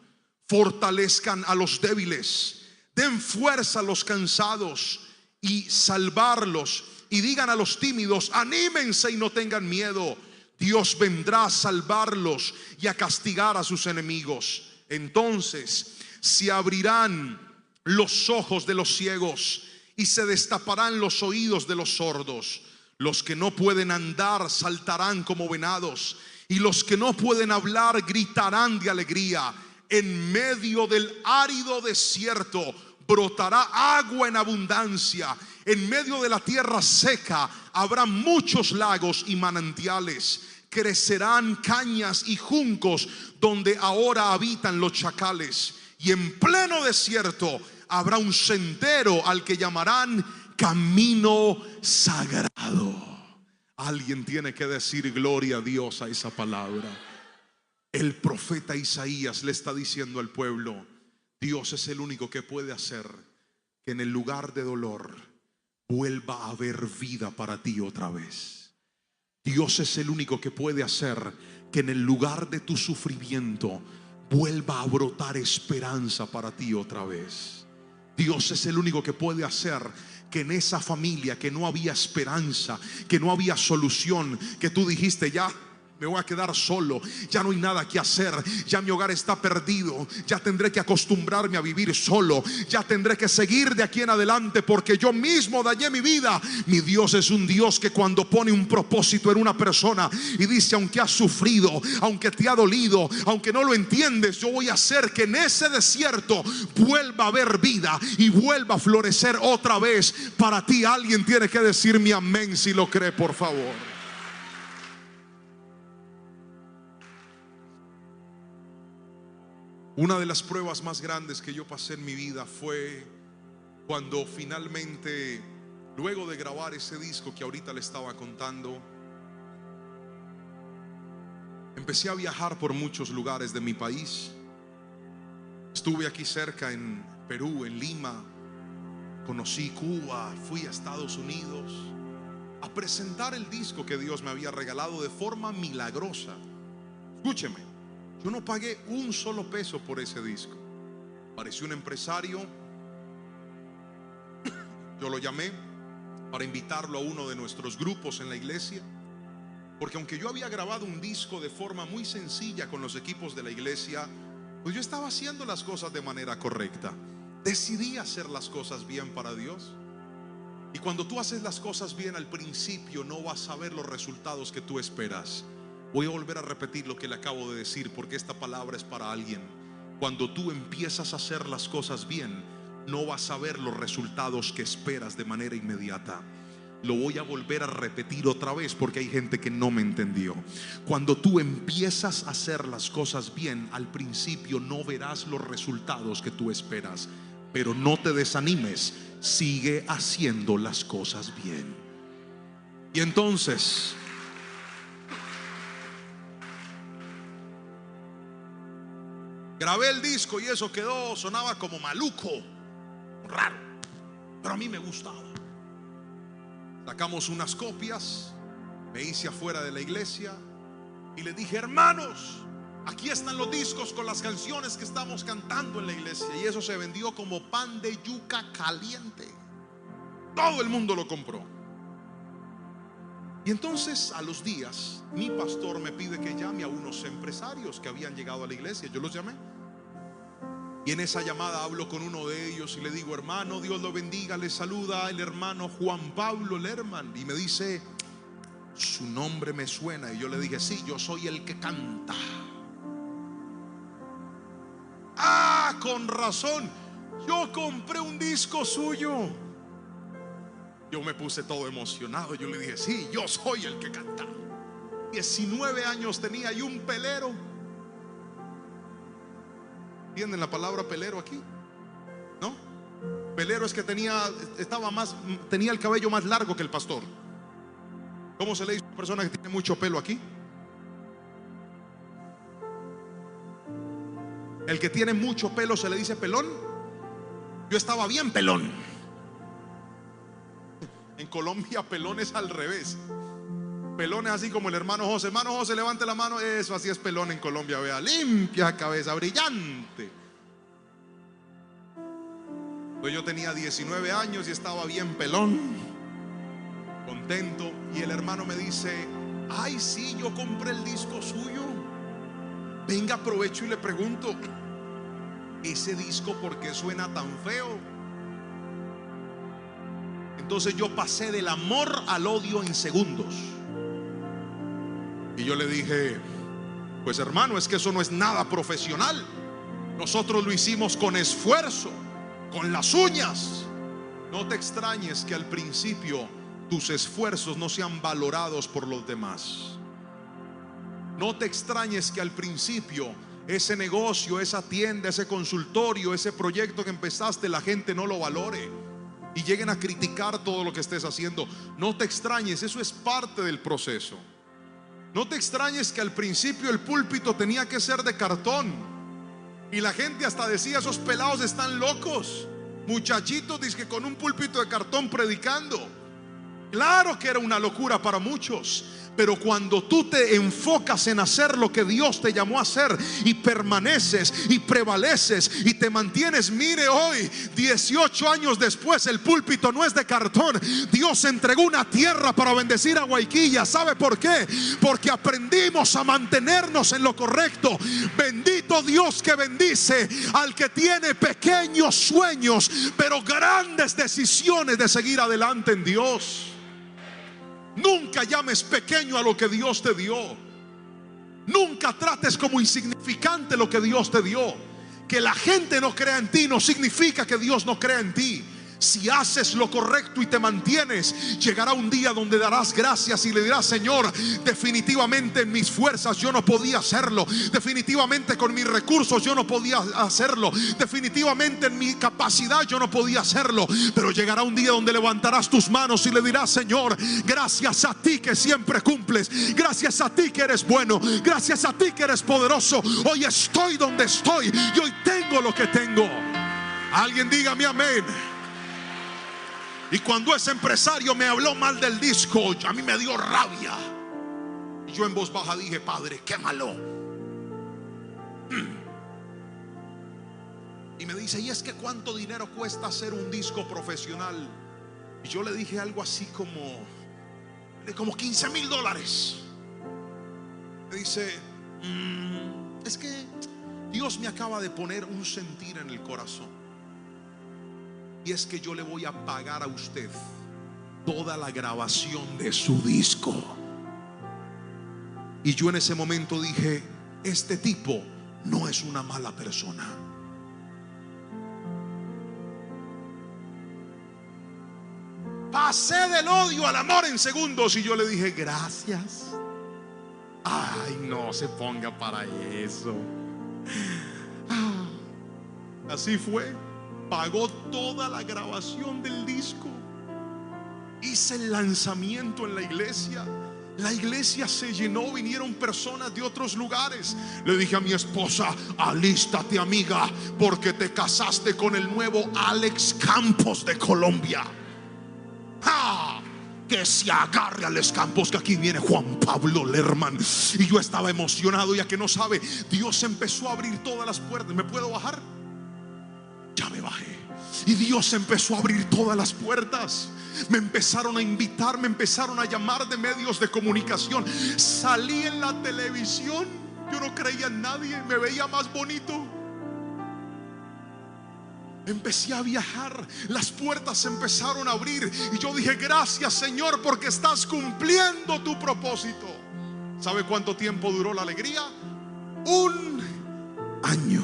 Fortalezcan a los débiles, den fuerza a los cansados y salvarlos, y digan a los tímidos: anímense y no tengan miedo. Dios vendrá a salvarlos y a castigar a sus enemigos. Entonces se abrirán los ojos de los ciegos y se destaparán los oídos de los sordos. Los que no pueden andar saltarán como venados, y los que no pueden hablar gritarán de alegría. En medio del árido desierto brotará agua en abundancia. En medio de la tierra seca habrá muchos lagos y manantiales. Crecerán cañas y juncos donde ahora habitan los chacales. Y en pleno desierto habrá un sendero al que llamarán camino sagrado. Alguien tiene que decir gloria a Dios a esa palabra. El profeta Isaías le está diciendo al pueblo: Dios es el único que puede hacer que en el lugar de dolor vuelva a haber vida para ti otra vez. Dios es el único que puede hacer que en el lugar de tu sufrimiento vuelva a brotar esperanza para ti otra vez. Dios es el único que puede hacer que en esa familia que no había esperanza, que no había solución, que tú dijiste: ya me voy a quedar solo, ya no hay nada que hacer, ya mi hogar está perdido, ya tendré que acostumbrarme a vivir solo, ya tendré que seguir de aquí en adelante porque yo mismo dañé mi vida. Mi Dios es un Dios que cuando pone un propósito en una persona y dice: aunque has sufrido, aunque te ha dolido, aunque no lo entiendes, yo voy a hacer que en ese desierto vuelva a haber vida y vuelva a florecer otra vez para ti. Alguien tiene que decirme amén si lo cree, por favor. Una de las pruebas más grandes que yo pasé en mi vida fue cuando finalmente, luego de grabar ese disco que ahorita le estaba contando, empecé a viajar por muchos lugares de mi país. Estuve aquí cerca en Perú, en Lima, conocí Cuba, fui a Estados Unidos a presentar el disco que Dios me había regalado de forma milagrosa. Escúcheme, yo no pagué un solo peso por ese disco. Apareció un empresario, yo lo llamé para invitarlo a uno de nuestros grupos en la iglesia, porque aunque yo había grabado un disco de forma muy sencilla con los equipos de la iglesia, pues yo estaba haciendo las cosas de manera correcta. Decidí hacer las cosas bien para Dios. Y cuando tú haces las cosas bien al principio, no vas a ver los resultados que tú esperas. Voy a volver a repetir lo que le acabo de decir, porque esta palabra es para alguien. Cuando tú empiezas a hacer las cosas bien, no vas a ver los resultados que esperas de manera inmediata. Lo voy a volver a repetir otra vez porque hay gente que no me entendió. Cuando tú empiezas a hacer las cosas bien, al principio no verás los resultados que tú esperas. Pero no te desanimes, sigue haciendo las cosas bien. Y entonces Grabé el disco y eso quedó, sonaba como maluco, raro, pero a mí me gustaba. Sacamos unas copias, me hice afuera de la iglesia y le dije: hermanos, aquí están los discos con las canciones que estamos cantando en la iglesia. Y eso se vendió como pan de yuca caliente. Todo el mundo lo compró. Y entonces a los días mi pastor me pide que llame a unos empresarios que habían llegado a la iglesia. Yo los llamé y en esa llamada hablo con uno de ellos y le digo: hermano, Dios lo bendiga, le saluda el hermano Juan Pablo Lerman. Y me dice: su nombre me suena. Y yo le dije: sí, yo soy el que canta. Ah, con razón, yo compré un disco suyo. Yo me puse todo emocionado. Yo le dije: sí, yo soy el que canta. 19 años tenía y un pelero. ¿Entienden la palabra pelero aquí? ¿No? Pelero es que tenía el cabello más largo que el pastor. ¿Cómo se le dice a una persona que tiene mucho pelo aquí? El que tiene mucho pelo se le dice pelón. Yo estaba bien pelón. En Colombia pelón es al revés. Pelón es así como el hermano José. Hermano José, levante la mano. Eso, así es pelón en Colombia. Vea, limpia cabeza, brillante. Pues yo tenía 19 años y estaba bien pelón, contento. Y el hermano me dice: ay, sí, yo compré el disco suyo. Venga, aprovecho y le pregunto: ¿ese disco por qué suena tan feo? Entonces yo pasé del amor al odio en segundos. Y yo le dije: pues hermano, es que eso no es nada profesional. Nosotros lo hicimos con esfuerzo, con las uñas. No te extrañes que al principio tus esfuerzos no sean valorados por los demás. No te extrañes que al principio ese negocio, esa tienda, ese consultorio, ese proyecto que empezaste, la gente no lo valore y lleguen a criticar todo lo que estés haciendo. No te extrañes, eso es parte del proceso. No te extrañes que al principio el púlpito tenía que ser de cartón y la gente hasta decía: esos pelados están locos, muchachitos dizque con un púlpito de cartón predicando. Claro que era una locura para muchos, pero cuando tú te enfocas en hacer lo que Dios te llamó a hacer y permaneces y prevaleces y te mantienes, mire, hoy 18 años después el púlpito no es de cartón. Dios entregó una tierra para bendecir a Guayquilla. ¿Sabe por qué? Porque aprendimos a mantenernos en lo correcto. Bendito Dios que bendice al que tiene pequeños sueños pero grandes decisiones de seguir adelante en Dios. Nunca llames pequeño a lo que Dios te dio. Nunca trates como insignificante lo que Dios te dio. Que la gente no crea en ti no significa que Dios no crea en ti. Si haces lo correcto y te mantienes, llegará un día donde darás gracias y le dirás: Señor, definitivamente en mis fuerzas yo no podía hacerlo, definitivamente con mis recursos yo no podía hacerlo, definitivamente en mi capacidad yo no podía hacerlo. Pero llegará un día donde levantarás tus manos y le dirás: Señor, gracias a ti que siempre cumples, gracias a ti que eres bueno, gracias a ti que eres poderoso. Hoy estoy donde estoy y hoy tengo lo que tengo. Alguien dígame amén. Y cuando ese empresario me habló mal del disco, a mí me dio rabia. Y yo en voz baja dije: Padre, quémalo. Y me dice: ¿y es que cuánto dinero cuesta hacer un disco profesional? Y yo le dije algo así como $15,000. Me dice: es que Dios me acaba de poner un sentir en el corazón. Y es que yo le voy a pagar a usted toda la grabación de su disco. Y yo en ese momento dije: este tipo no es una mala persona. Pasé del odio al amor en segundos. Y yo le dije: gracias. Ay, no se ponga para eso. Así fue. Pagó toda la grabación del disco. Hice el lanzamiento en la iglesia. La iglesia se llenó, vinieron personas de otros lugares. Le dije a mi esposa: alístate, amiga, porque te casaste con el nuevo Alex Campos de Colombia. ¡Ah! Que se agarre a Alex Campos, que aquí viene Juan Pablo Lerman. Y yo estaba emocionado, ya que no sabe, Dios empezó a abrir todas las puertas. ¿Me puedo bajar? Ya me bajé. Y Dios empezó a abrir todas las puertas. Me empezaron a invitar, me empezaron a llamar de medios de comunicación. Salí en la televisión. Yo no creía en nadie, me veía más bonito. Empecé a viajar, las puertas se empezaron a abrir. Y yo dije: gracias, Señor, porque estás cumpliendo tu propósito. ¿Sabe cuánto tiempo duró la alegría? 1 año.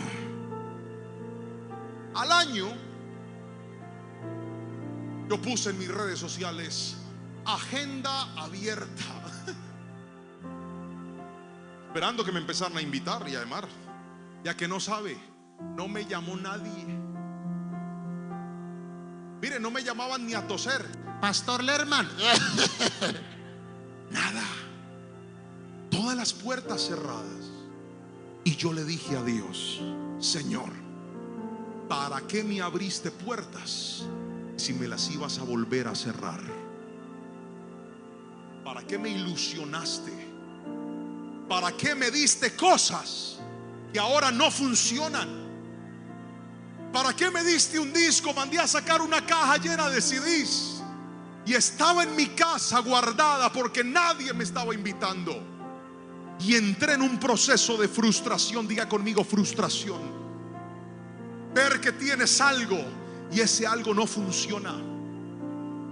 Al año, yo puse en mis redes sociales: agenda abierta, esperando que me empezaran a invitar y a llamar. Ya que no sabe, no me llamó nadie. Mire, no me llamaban ni a toser: Pastor Lerman. Nada. Todas las puertas cerradas. Y yo le dije a Dios: Señor, ¿para qué me abriste puertas si me las ibas a volver a cerrar? ¿Para qué me ilusionaste? ¿Para qué me diste cosas que ahora no funcionan? ¿Para qué me diste un disco? Mandé a sacar una caja llena de CDs y estaba en mi casa guardada porque nadie me estaba invitando. Y entré en un proceso de frustración. Diga conmigo: frustración. Ver que tienes algo y ese algo no funciona.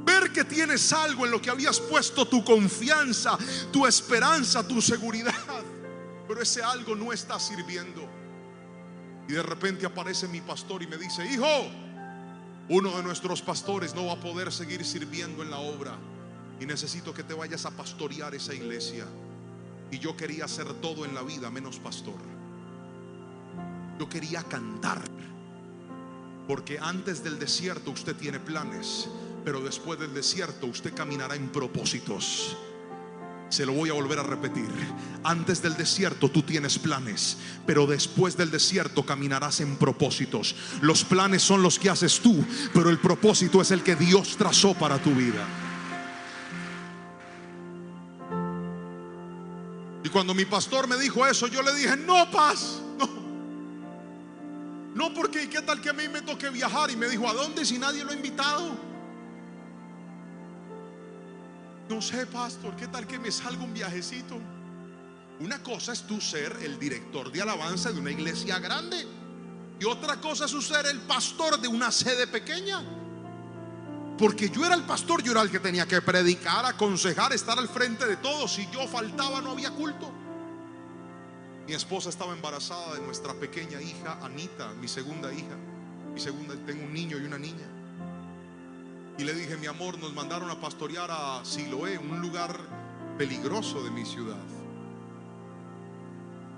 Ver que tienes algo en lo que habías puesto tu confianza, tu esperanza, tu seguridad, pero ese algo no está sirviendo. Y de repente aparece mi pastor y me dice: hijo, uno de nuestros pastores no va a poder seguir sirviendo en la obra y necesito que te vayas a pastorear esa iglesia. Y yo quería hacer todo en la vida menos pastor. Yo quería cantar, porque antes del desierto usted tiene planes, pero después del desierto usted caminará en propósitos. Se lo voy a volver a repetir: antes del desierto tú tienes planes, pero después del desierto caminarás en propósitos. Los planes son los que haces tú, pero el propósito es el que Dios trazó para tu vida. Y cuando mi pastor me dijo eso, yo le dije: no, Paz, no, porque ¿qué tal que a mí me toque viajar? Y me dijo: ¿a dónde si nadie lo ha invitado? No sé, pastor, ¿qué tal que me salga un viajecito? Una cosa es tú ser el director de alabanza de una iglesia grande, y otra cosa es tú ser el pastor de una sede pequeña. Porque yo era el pastor, yo era el que tenía que predicar, aconsejar, estar al frente de todos. Si yo faltaba, no había culto. Mi esposa estaba embarazada de nuestra pequeña hija Anita, mi segunda hija. Tengo un niño y una niña. Y le dije: mi amor, nos mandaron a pastorear a Siloé, un lugar peligroso de mi ciudad.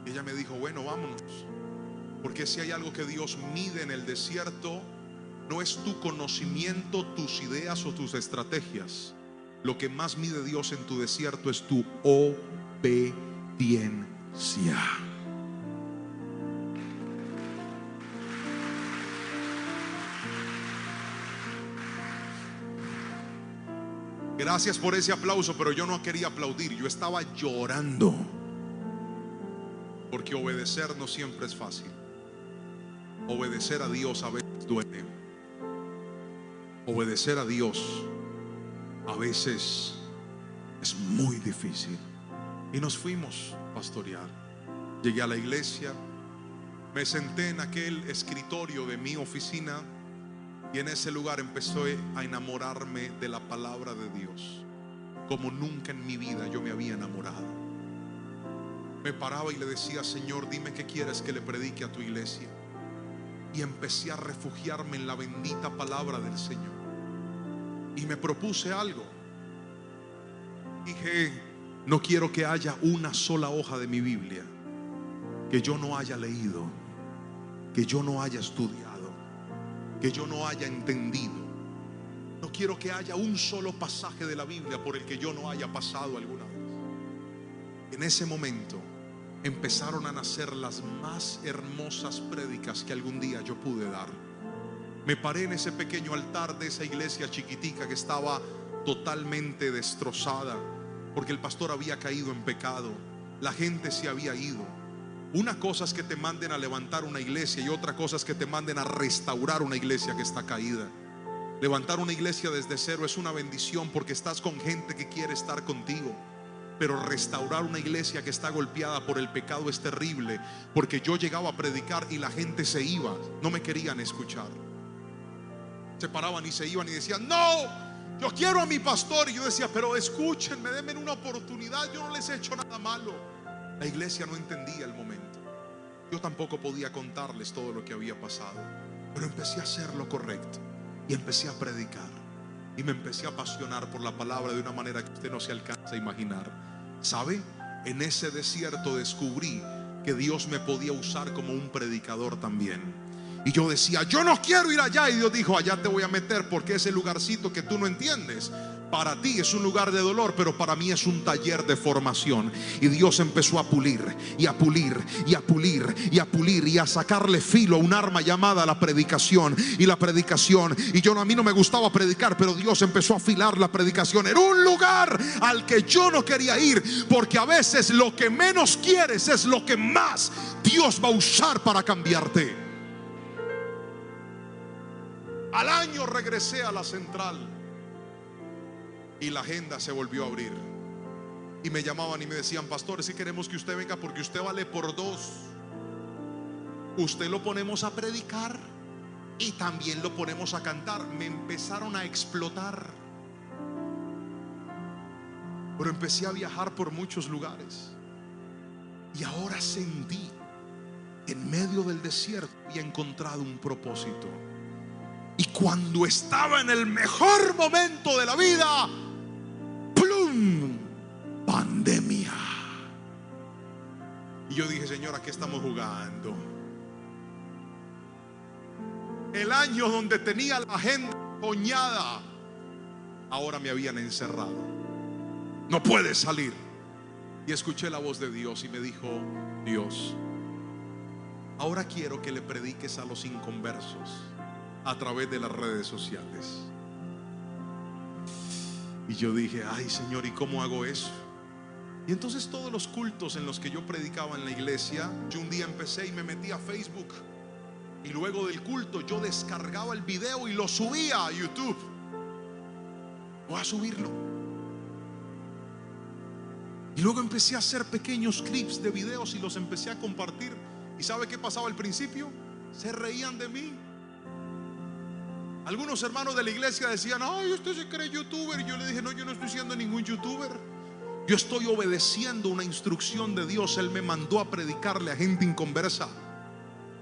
Y ella me dijo: bueno, vámonos. Porque si hay algo que Dios mide en el desierto, no es tu conocimiento, tus ideas o tus estrategias. Lo que más mide Dios en tu desierto es tu obediencia. Gracias por ese aplauso, pero yo no quería aplaudir, yo estaba llorando. Porque obedecer no siempre es fácil. Obedecer a Dios a veces duele. Obedecer a Dios a veces es muy difícil. Y nos fuimos a pastorear. Llegué a la iglesia, me senté en aquel escritorio de mi oficina, y en ese lugar empecé a enamorarme de la palabra de Dios como nunca en mi vida yo me había enamorado. Me paraba y le decía: Señor, dime qué quieres que le predique a tu iglesia. Y empecé a refugiarme en la bendita palabra del Señor. Y me propuse algo. Dije: no quiero que haya una sola hoja de mi Biblia que yo no haya leído, que yo no haya estudiado, que yo no haya entendido. No quiero que haya un solo pasaje de la Biblia por el que yo no haya pasado alguna vez. En ese momento empezaron a nacer las más hermosas prédicas que algún día yo pude dar. Me paré en ese pequeño altar de esa iglesia chiquitica que estaba totalmente destrozada porque el pastor había caído en pecado, la gente se había ido. Una cosa es que te manden a levantar una iglesia y otra cosa es que te manden a restaurar una iglesia que está caída. Levantar una iglesia desde cero es una bendición porque estás con gente que quiere estar contigo. Pero restaurar una iglesia que está golpeada por el pecado es terrible, porque yo llegaba a predicar y la gente se iba, no me querían escuchar. Se paraban y se iban y decían: no, yo quiero a mi pastor. Y yo decía: pero escúchenme, denme una oportunidad, yo no les he hecho nada malo. La iglesia no entendía el momento. Yo tampoco podía contarles todo lo que había pasado, pero empecé a hacer lo correcto y empecé a predicar y me empecé a apasionar por la palabra de una manera que usted no se alcanza a imaginar. ¿Sabe? En ese desierto descubrí que Dios me podía usar como un predicador también. Y yo decía: yo no quiero ir allá. Y Dios dijo: allá te voy a meter, porque ese lugarcito que tú no entiendes, para ti es un lugar de dolor, pero para mí es un taller de formación. Y Dios empezó a pulir y a pulir y a pulir y a pulir y a sacarle filo a un arma llamada la predicación. Y la predicación, y a mí no me gustaba predicar, pero Dios empezó a afilar la predicación. Era un lugar al que yo no quería ir, porque a veces lo que menos quieres es lo que más Dios va a usar para cambiarte. Al año regresé a la central y la agenda se volvió a abrir. Y me llamaban y me decían: pastor, si queremos que usted venga porque usted vale por dos. Usted lo ponemos a predicar y también lo ponemos a cantar. Me empezaron a explotar. Pero empecé a viajar por muchos lugares. Y ahora sentí, en medio del desierto, había encontrado un propósito. Y cuando estaba en el mejor momento de la vida, ¡plum! Pandemia. Y yo dije: Señor, ¿a qué estamos jugando? El año donde tenía la agenda coñada, ahora me habían encerrado. No puedes salir. Y escuché la voz de Dios y me dijo: Dios, ahora quiero que le prediques a los inconversos a través de las redes sociales. Y yo dije: ay, Señor, ¿y cómo hago eso? Y entonces todos los cultos en los que yo predicaba en la iglesia, yo un día empecé y me metí a Facebook, y luego del culto yo descargaba el video y lo subía a YouTube. Voy a subirlo. Y luego empecé a hacer pequeños clips de videos y los empecé a compartir. ¿Y sabe qué pasaba al principio? Se reían de mí. Algunos hermanos de la iglesia decían: ay, usted se cree youtuber. Y yo le dije: no, yo no estoy siendo ningún youtuber. Yo estoy obedeciendo una instrucción de Dios. Él me mandó a predicarle a gente inconversa.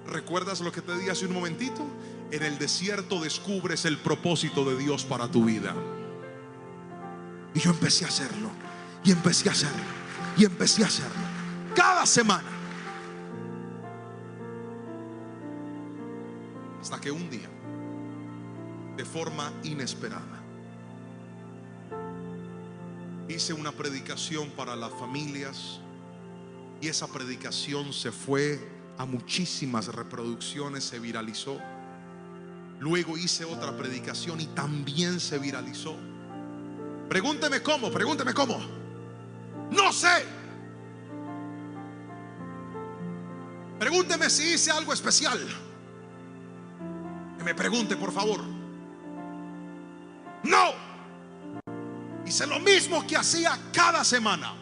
¿Recuerdas lo que te dije hace un momentito? En el desierto descubres el propósito de Dios para tu vida. Y yo empecé a hacerlo. Y empecé a hacerlo. Y empecé a hacerlo. Cada semana. Hasta que un día, de forma inesperada, hice una predicación para las familias. Y esa predicación se fue a muchísimas reproducciones, se viralizó. Luego hice otra predicación y también se viralizó. Pregúnteme cómo, pregúnteme cómo. No sé. Pregúnteme si hice algo especial. Que me pregunte, por favor. No. Hice lo mismo que hacía cada semana.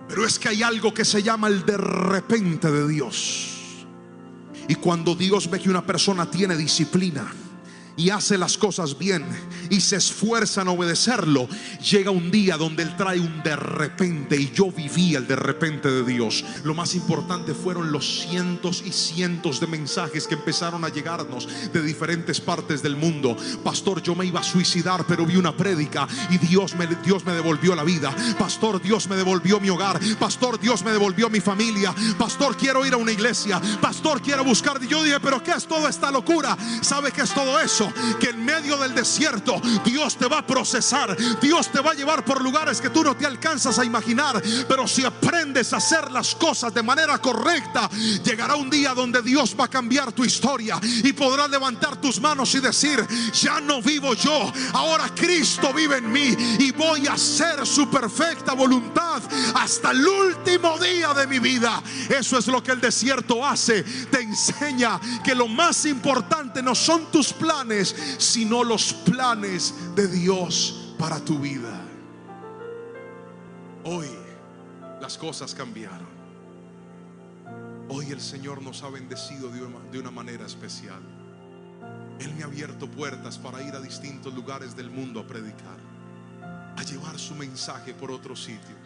Pero es que hay algo que se llama el de repente de Dios. Y cuando Dios ve que una persona tiene disciplina y hace las cosas bien y se esfuerza en obedecerlo, llega un día donde Él trae un de repente. Y yo viví el de repente de Dios. Lo más importante fueron los cientos y cientos de mensajes que empezaron a llegarnos de diferentes partes del mundo. Pastor, yo me iba a suicidar, pero vi una prédica y Dios me devolvió la vida. Pastor, Dios me devolvió mi hogar. Pastor, Dios me devolvió mi familia. Pastor, quiero ir a una iglesia. Pastor, quiero buscar. Y yo dije: pero ¿qué es toda esta locura? ¿Sabe qué es todo eso? eso, que en medio del desierto Dios te va a procesar, Dios te va a llevar por lugares que tú no te alcanzas a imaginar. Pero si aprendes a hacer las cosas de manera correcta, llegará un día donde Dios va a cambiar tu historia y podrás levantar tus manos y decir: ya no vivo yo, ahora Cristo vive en mí y voy a hacer su perfecta voluntad hasta el último día de mi vida. Eso es lo que el desierto hace. Te enseña que lo más importante no son tus planes, sino los planes de Dios para tu vida. Hoy las cosas cambiaron. Hoy el Señor nos ha bendecido de una manera especial. Él me ha abierto puertas para ir a distintos lugares del mundo a predicar, a llevar su mensaje por otros sitios.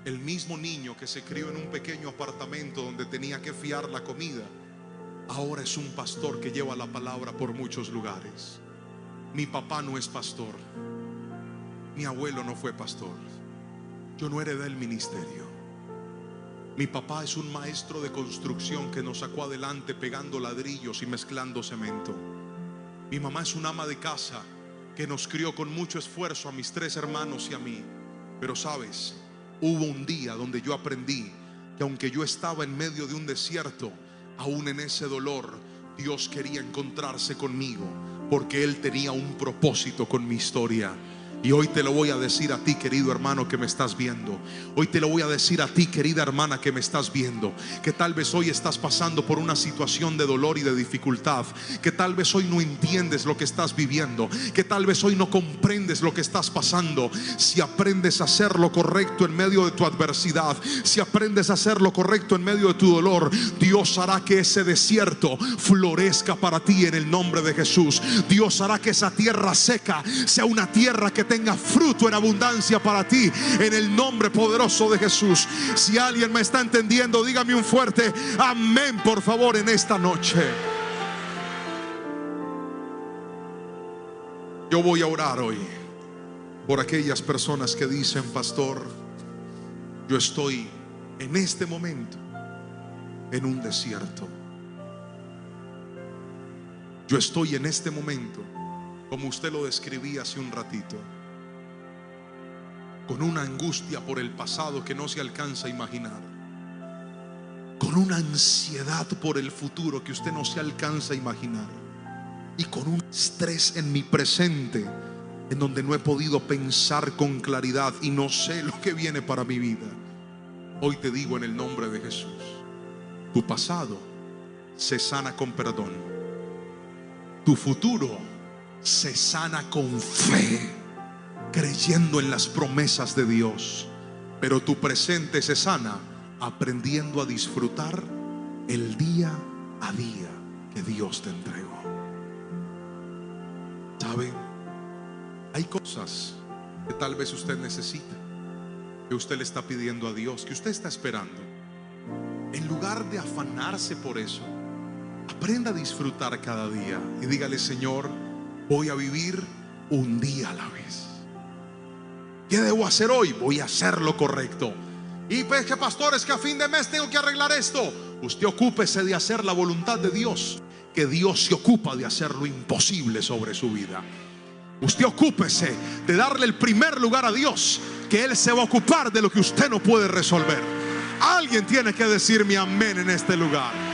El mismo niño que se crió en un pequeño apartamento donde tenía que fiar la comida, ahora es un pastor que lleva la palabra por muchos lugares. Mi papá no es pastor, mi abuelo no fue pastor, yo no heredé el ministerio. Mi papá es un maestro de construcción que nos sacó adelante pegando ladrillos y mezclando cemento. Mi mamá es una ama de casa que nos crió con mucho esfuerzo a mis 3 hermanos y a mí. Pero sabes, hubo un día donde yo aprendí que aunque yo estaba en medio de un desierto, aún en ese dolor Dios quería encontrarse conmigo, porque Él tenía un propósito con mi historia. Y hoy te lo voy a decir a ti, querido hermano que me estás viendo. Hoy te lo voy a decir a ti, querida hermana que me estás viendo, que tal vez hoy estás pasando por una situación de dolor y de dificultad, que tal vez hoy no entiendes lo que estás viviendo, que tal vez hoy no comprendes lo que estás pasando. Si aprendes a hacer lo correcto en medio de tu adversidad, si aprendes a hacer lo correcto en medio de tu dolor, Dios hará que ese desierto florezca para ti en el nombre de Jesús. Dios hará que esa tierra seca sea una tierra que tenga fruto en abundancia para ti en el nombre poderoso de Jesús. Si alguien me está entendiendo, dígame un fuerte amén, por favor, en esta noche. Yo voy a orar hoy por aquellas personas que dicen: pastor, yo estoy en este momento en un desierto. Yo estoy en este momento, como usted lo describía hace un ratito, con una angustia por el pasado que no se alcanza a imaginar, con una ansiedad por el futuro que usted no se alcanza a imaginar, y con un estrés en mi presente en donde no he podido pensar con claridad y no sé lo que viene para mi vida. Hoy te digo en el nombre de Jesús: tu pasado se sana con perdón, tu futuro se sana con fe, creyendo en las promesas de Dios. Pero tu presente se sana aprendiendo a disfrutar el día a día que Dios te entregó. ¿Sabe? Hay cosas que tal vez usted necesita, que usted le está pidiendo a Dios, que usted está esperando. En lugar de afanarse por eso, aprenda a disfrutar cada día y dígale: Señor, voy a vivir un día a la vez. ¿Qué debo hacer hoy? Voy a hacer lo correcto. Y pues que pastor, es que a fin de mes tengo que arreglar esto. Usted ocúpese de hacer la voluntad de Dios, que Dios se ocupa de hacer lo imposible sobre su vida. Usted ocúpese de darle el primer lugar a Dios, que Él se va a ocupar de lo que usted no puede resolver. Alguien tiene que decirme amén en este lugar.